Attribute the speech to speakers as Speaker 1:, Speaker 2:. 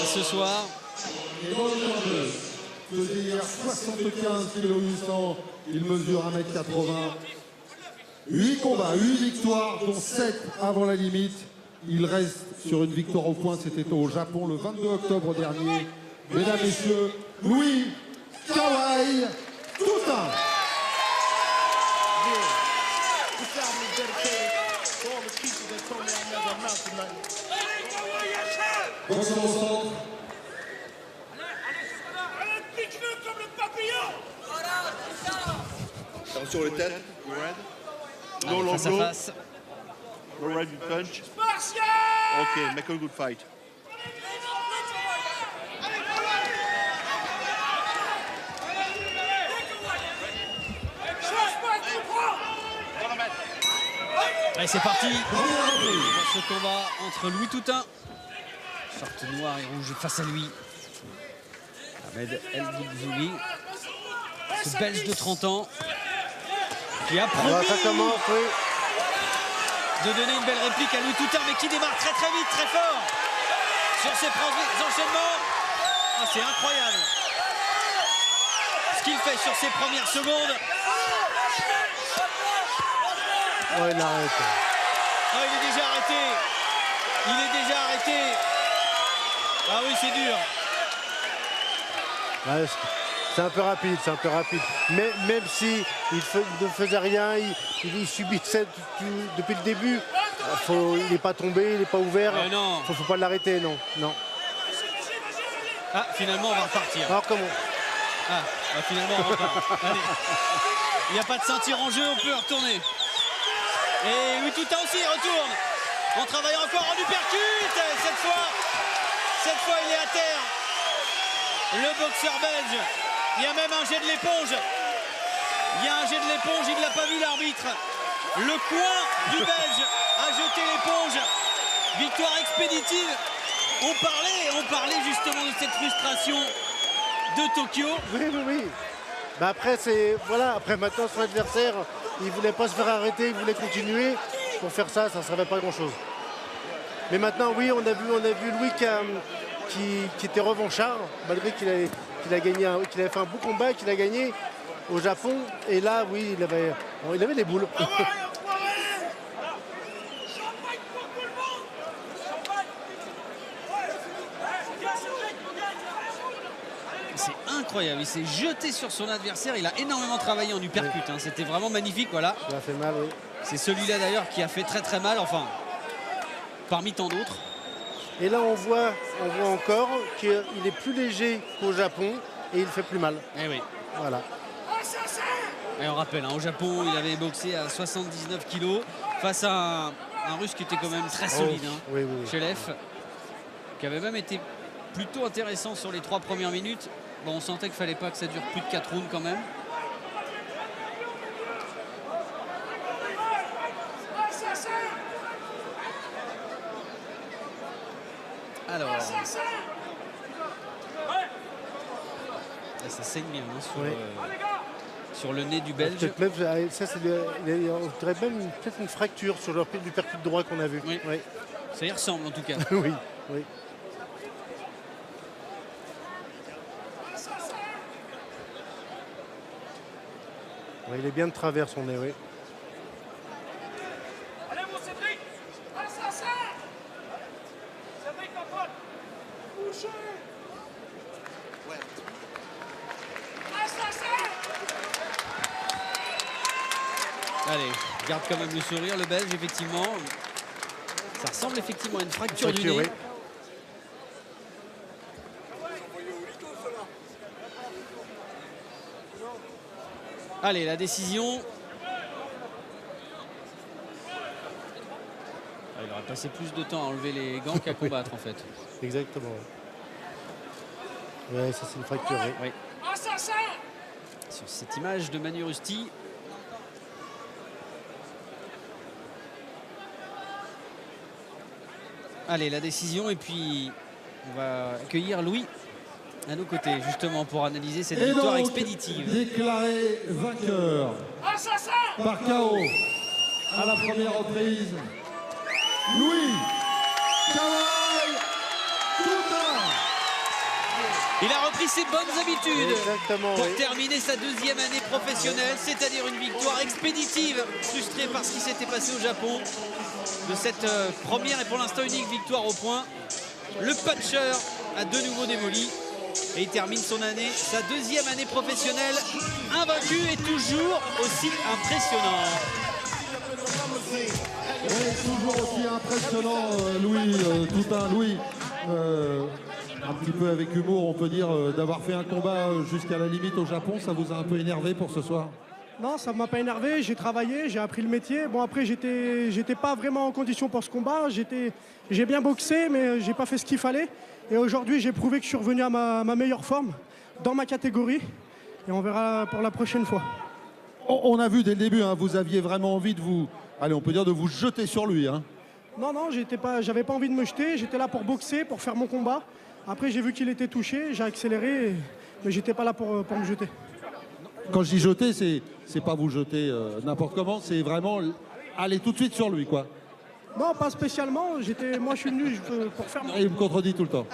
Speaker 1: ce soir.
Speaker 2: Et dans le faisait hier 75 kg 800, il mesure 1m80. 8 combats, 8 victoires, dont 7 avant la limite. Il reste sur une victoire au point, c'était au Japon le 22 octobre dernier. Mesdames, Messieurs, Louis Kawai Toutain. Dans son centre.
Speaker 3: Attention le tête, red. No long
Speaker 1: Face à
Speaker 3: blow.
Speaker 1: face.
Speaker 3: No red with punch. Ok, make a good fight.
Speaker 1: Allez, c'est parti pour ce combat entre Louis Toutain, short noir et rouge face à lui, Ahmed El Boudzouli, ce Belge de 30 ans qui a promis de donner une belle réplique à Louis Toutain, mais qui démarre très très vite, très fort sur ses enchaînements. Ah, c'est incroyable ce qu'il fait sur ses premières secondes.
Speaker 4: Ouais, il arrête.
Speaker 1: Ah, il est déjà arrêté. Il est déjà arrêté. Ah oui, c'est dur.
Speaker 4: Ouais, c'est un peu rapide, c'est un peu rapide. Mais même si il ne faisait rien, il subissait depuis le début. Il n'est pas tombé, il n'est pas ouvert.
Speaker 1: Non.
Speaker 4: Faut pas l'arrêter, non.
Speaker 1: Ah, finalement, on va repartir.
Speaker 4: Alors comment?
Speaker 1: Ah, bah, finalement, on repart. Allez. Il n'y a pas de ceinture en jeu, on peut retourner. Et Louis Toutain aussi, il retourne. On travaille encore en uppercut. Cette fois, il est à terre. Le boxeur belge. Il y a même un jet de l'éponge. Il y a un jet de l'éponge, il ne l'a pas vu l'arbitre. Le coin du belge a jeté l'éponge. Victoire expéditive. On parlait justement de cette frustration de Tokyo.
Speaker 4: Oui. Bah après, après maintenant, son adversaire, il voulait pas se faire arrêter, il voulait continuer. Pour faire ça, ça ne servait pas à grand-chose. Mais maintenant, oui, on a vu Louis qui était revanchard, malgré qu'il avait fait un beau combat, qu'il a gagné au Japon. Et là, oui, il avait des boules.
Speaker 1: C'est incroyable, il s'est jeté sur son adversaire, il a énormément travaillé en uppercut, hein. C'était vraiment magnifique, voilà.
Speaker 4: Ça a fait mal, oui.
Speaker 1: C'est celui-là d'ailleurs qui a fait très très mal, enfin, parmi tant d'autres.
Speaker 4: Et là, on voit encore qu'il est plus léger qu'au Japon et il fait plus mal.
Speaker 1: Eh oui.
Speaker 4: Voilà.
Speaker 1: Et on rappelle, hein, au Japon, il avait boxé à 79 kg face à un Russe qui était quand même très solide, hein,
Speaker 4: oui.
Speaker 1: Chelev, qui avait même été plutôt intéressant sur les 3 premières minutes. Bon, on sentait qu'il fallait pas que ça dure plus de 4 rounds quand même. Alors, ça saigne bien hein, sur le nez du Belge.
Speaker 4: Même, ça, on dirait même peut-être une fracture sur du percute droit qu'on a vu.
Speaker 1: Oui. Ça y ressemble en tout cas.
Speaker 4: oui. Il est bien de travers son nez, oui.
Speaker 5: Allez mon Cédric. Cédric Antoine. Boucher.
Speaker 1: Allez, garde quand même le sourire, le Belge, effectivement. Ça ressemble effectivement à une fracture du nez.
Speaker 4: Oui.
Speaker 1: Allez, la décision. Il aurait passé plus de temps à enlever les gants qu'à combattre en fait.
Speaker 4: Exactement. Ouais, ça c'est une fracture.
Speaker 1: Oui. Sur cette image de Manu Rusti. Allez, la décision et puis on va accueillir Louis à nos côtés justement pour analyser cette victoire expéditive.
Speaker 2: Déclaré vainqueur par KO à la première reprise, Louis Kawai Toutain.
Speaker 1: Il a repris ses bonnes habitudes
Speaker 4: Exactement,
Speaker 1: pour
Speaker 4: oui.
Speaker 1: terminer sa deuxième année professionnelle, c'est-à-dire une victoire expéditive, frustré par ce qui s'était passé au Japon. De cette première et pour l'instant unique victoire au point, le puncher a de nouveau démoli et il termine son année, sa deuxième année professionnelle, invaincu et toujours aussi impressionnant.
Speaker 2: Oui, toujours aussi impressionnant, Louis, tout un Louis. Un petit peu avec humour, on peut dire, d'avoir fait un combat jusqu'à la limite au Japon, ça vous a un peu énervé pour ce soir?
Speaker 6: Non, ça ne m'a pas énervé, j'ai travaillé, j'ai appris le métier. Bon, après, j'étais pas vraiment en condition pour ce combat. J'ai bien boxé, mais j'ai pas fait ce qu'il fallait. Et aujourd'hui, j'ai prouvé que je suis revenu à ma meilleure forme dans ma catégorie. Et on verra pour la prochaine fois.
Speaker 2: On a vu dès le début, hein, vous aviez vraiment envie de vous, allez, on peut dire de vous jeter sur lui. Hein.
Speaker 6: Non, j'avais pas envie de me jeter. J'étais là pour boxer, pour faire mon combat. Après, j'ai vu qu'il était touché, j'ai accéléré, mais j'étais pas là pour me jeter.
Speaker 2: Quand je dis jeter, c'est pas vous jeter n'importe comment, c'est vraiment aller tout de suite sur lui, quoi.
Speaker 6: Non, pas spécialement. Moi, je suis venu pour faire mon...
Speaker 2: Et il me contredit tout le temps.